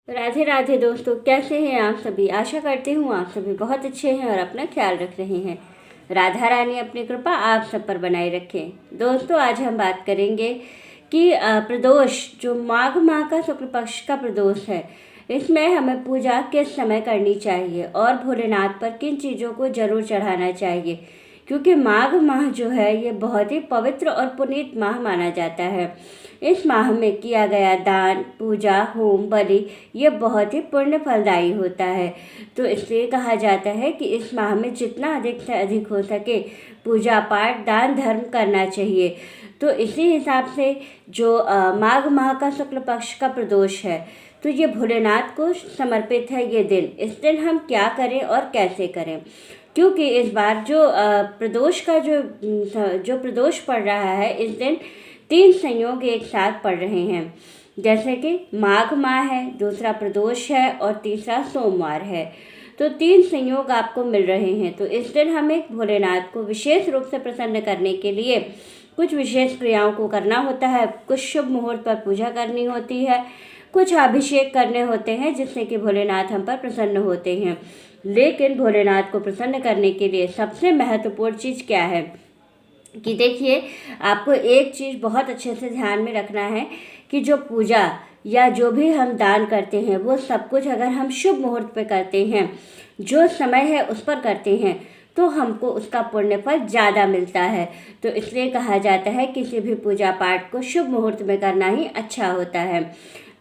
राधे राधे दोस्तों, कैसे हैं आप सभी। आशा करती हूँ आप सभी बहुत अच्छे हैं और अपना ख्याल रख रहे हैं। राधा रानी अपनी कृपा आप सब पर बनाए रखें। दोस्तों, आज हम बात करेंगे कि प्रदोष जो माघ माह का शुक्ल पक्ष का प्रदोष है, इसमें हमें पूजा किस समय करनी चाहिए और भोलेनाथ पर किन चीज़ों को जरूर चढ़ाना चाहिए, क्योंकि माघ माह जो है ये बहुत ही पवित्र और पुनीत माह माना जाता है। इस माह में किया गया दान, पूजा, होम, बलि ये बहुत ही पुण्य फलदायी होता है। तो इसलिए कहा जाता है कि इस माह में जितना अधिक से अधिक हो सके पूजा पाठ, दान धर्म करना चाहिए। तो इसी हिसाब से जो माघ माह का शुक्ल पक्ष का प्रदोष है, तो ये भोलेनाथ को समर्पित है ये दिन। इस दिन हम क्या करें और कैसे करें, क्योंकि इस बार जो प्रदोष का जो प्रदोष पड़ रहा है, इस दिन 3 संयोग एक साथ पड़ रहे हैं। जैसे कि माघ माह है, दूसरा प्रदोष है और तीसरा सोमवार है। तो 3 संयोग आपको मिल रहे हैं। तो इस दिन हमें भोलेनाथ को विशेष रूप से प्रसन्न करने के लिए कुछ विशेष क्रियाओं को करना होता है। कुछ शुभ मुहूर्त पर पूजा करनी होती है, कुछ अभिषेक करने होते हैं जिससे कि भोलेनाथ हम पर प्रसन्न होते हैं। लेकिन भोलेनाथ को प्रसन्न करने के लिए सबसे महत्वपूर्ण चीज़ क्या है कि देखिए, आपको एक चीज़ बहुत अच्छे से ध्यान में रखना है कि जो पूजा या जो भी हम दान करते हैं वो सब कुछ अगर हम शुभ मुहूर्त पे करते हैं, जो समय है उस पर करते हैं, तो हमको उसका पुण्य फल ज़्यादा मिलता है। तो इसलिए कहा जाता है किसी भी पूजा पाठ को शुभ मुहूर्त में करना ही अच्छा होता है।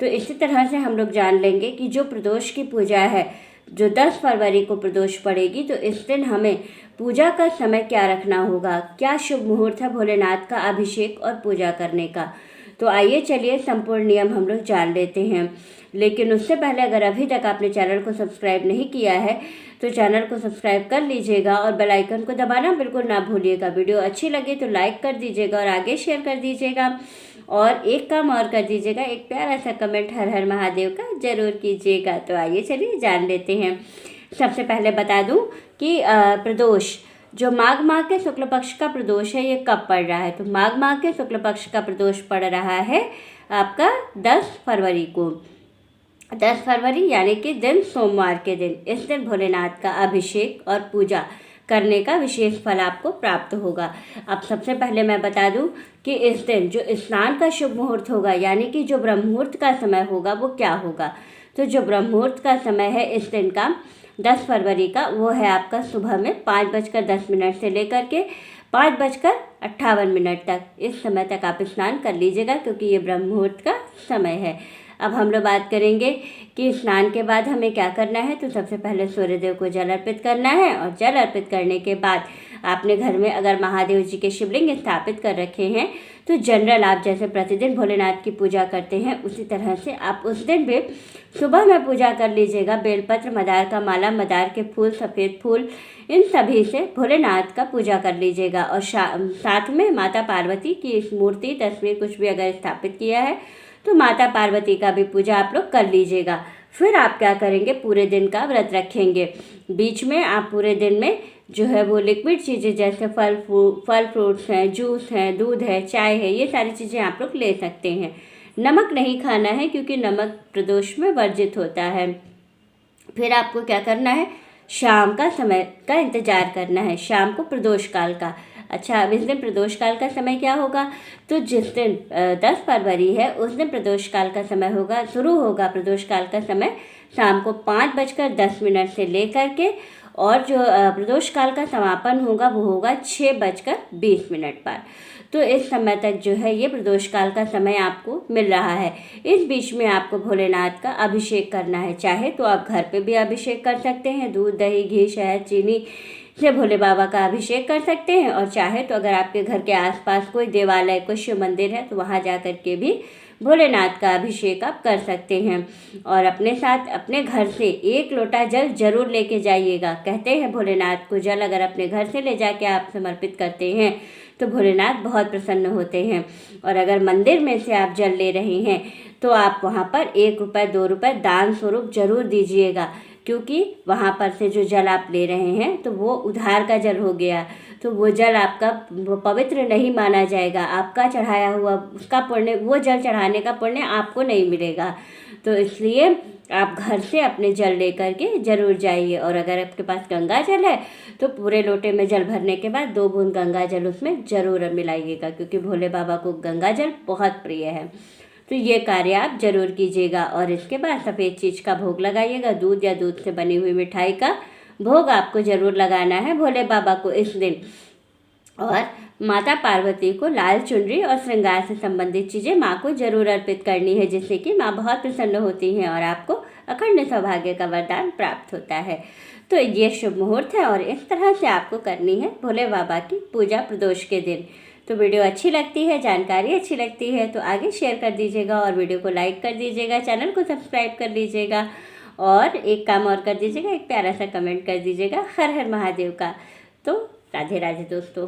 तो इसी तरह से हम लोग जान लेंगे कि जो प्रदोष की पूजा है, जो 10 फरवरी को प्रदोष पड़ेगी, तो इस दिन हमें पूजा का समय क्या रखना होगा, क्या शुभ मुहूर्त है भोलेनाथ का अभिषेक और पूजा करने का। तो आइए चलिए संपूर्ण नियम हम लोग जान लेते हैं। लेकिन उससे पहले अगर अभी तक आपने चैनल को सब्सक्राइब नहीं किया है तो चैनल को सब्सक्राइब कर लीजिएगा और बेल आइकन को दबाना बिल्कुल ना भूलिएगा। वीडियो अच्छी लगे तो लाइक कर दीजिएगा और आगे शेयर कर दीजिएगा। और एक काम और कर दीजिएगा, एक प्यारा सा कमेंट हर हर महादेव का जरूर कीजिएगा। तो आइए चलिए जान लेते हैं। सबसे पहले बता दूं कि प्रदोष जो माघ माह के शुक्ल पक्ष का प्रदोष है, ये कब पड़ रहा है। तो माघ माह के शुक्ल पक्ष का प्रदोष पड़ रहा है आपका 10 फरवरी को। 10 फरवरी यानी कि दिन सोमवार के दिन। इस दिन भोलेनाथ का अभिषेक और पूजा करने का विशेष फल आपको प्राप्त होगा। अब सबसे पहले मैं बता दूं कि इस दिन जो स्नान का शुभ मुहूर्त होगा, यानी कि जो ब्रह्म मुहूर्त का समय होगा, वो क्या होगा। तो जो ब्रह्म मुहूर्त का समय है इस दिन का 10 फरवरी का, वो है आपका सुबह में 5:10 से लेकर के 5:58 तक। इस समय तक आप स्नान कर लीजिएगा, क्योंकि ये ब्रह्म मुहूर्त का समय है। अब हम लोग बात करेंगे कि स्नान के बाद हमें क्या करना है। तो सबसे पहले सूर्यदेव को जल अर्पित करना है और जल अर्पित करने के बाद आपने घर में अगर महादेव जी के शिवलिंग स्थापित कर रखे हैं, तो जनरल आप जैसे प्रतिदिन भोलेनाथ की पूजा करते हैं उसी तरह से आप उस दिन भी सुबह में पूजा कर लीजिएगा। बेलपत्र, मदार का माला, मदार के फूल, सफ़ेद फूल, इन सभी से भोलेनाथ का पूजा कर लीजिएगा। और साथ में माता पार्वती की मूर्ति, तस्वीर कुछ भी अगर स्थापित किया है तो माता पार्वती का भी पूजा आप लोग कर लीजिएगा। फिर आप क्या करेंगे, पूरे दिन का व्रत रखेंगे। बीच में आप पूरे दिन में जो है वो लिक्विड चीज़ें जैसे फल फ्रूट्स हैं, जूस है, दूध है, चाय है, ये सारी चीज़ें आप लोग ले सकते हैं। नमक नहीं खाना है, क्योंकि नमक प्रदोष में वर्जित होता है। फिर आपको क्या करना है, शाम का समय का इंतजार करना है, शाम को प्रदोष काल का। अच्छा, अब इस दिन प्रदोष काल का समय क्या होगा। तो जिस दिन 10 फरवरी है उस दिन प्रदोष काल का समय होगा, शुरू होगा प्रदोष काल का समय शाम को 5:10 से लेकर के, और जो प्रदोष काल का समापन होगा वो होगा 6:20 पर। तो इस समय तक जो है ये प्रदोष काल का समय आपको मिल रहा है। इस बीच में आपको भोलेनाथ का अभिषेक करना है। चाहे तो आप घर पे भी अभिषेक कर सकते हैं, दूध, दही, घी, शहद, चीनी से भोले बाबा का अभिषेक कर सकते हैं। और चाहे तो अगर आपके घर के आसपास कोई देवालय, कोई शिव मंदिर है, तो वहाँ जा कर के भी भोलेनाथ का अभिषेक आप कर सकते हैं। और अपने साथ अपने घर से 1 लोटा जल जरूर लेके जाइएगा। कहते हैं भोलेनाथ को जल अगर अपने घर से ले जाके आप समर्पित करते हैं तो भोलेनाथ बहुत प्रसन्न होते हैं। और अगर मंदिर में से आप जल ले रहे हैं तो आप वहाँ पर 1 रुपये 2 रुपये दान स्वरूप जरूर दीजिएगा, क्योंकि वहाँ पर से जो जल आप ले रहे हैं तो वो उधार का जल हो गया। तो वो जल आपका पवित्र नहीं माना जाएगा। आपका चढ़ाया हुआ उसका पुण्य, वो जल चढ़ाने का पुण्य आपको नहीं मिलेगा। तो इसलिए आप घर से अपने जल लेकर के ज़रूर जाइए। और अगर आपके पास गंगा जल है तो पूरे लोटे में जल भरने के बाद 2 बूंद गंगा जल उसमें ज़रूर मिलाइएगा, क्योंकि भोले बाबा को गंगा जल बहुत प्रिय है। तो ये कार्य आप ज़रूर कीजिएगा। और इसके बाद सफ़ेद चीज़ का भोग लगाइएगा। दूध या दूध से बनी हुई मिठाई का भोग आपको ज़रूर लगाना है भोले बाबा को इस दिन। और माता पार्वती को लाल चुनरी और श्रृंगार से संबंधित चीज़ें माँ को जरूर अर्पित करनी है, जिससे कि माँ बहुत प्रसन्न होती हैं और आपको अखंड सौभाग्य का वरदान प्राप्त होता है। तो ये शुभ मुहूर्त है और इस तरह से आपको करनी है भोले बाबा की पूजा प्रदोष के दिन। तो वीडियो अच्छी लगती है, जानकारी अच्छी लगती है तो आगे शेयर कर दीजिएगा और वीडियो को लाइक कर दीजिएगा, चैनल को सब्सक्राइब कर लीजिएगा और एक काम और कर दीजिएगा, एक प्यारा सा कमेंट कर दीजिएगा हर हर महादेव का। तो राधे राधे दोस्तों।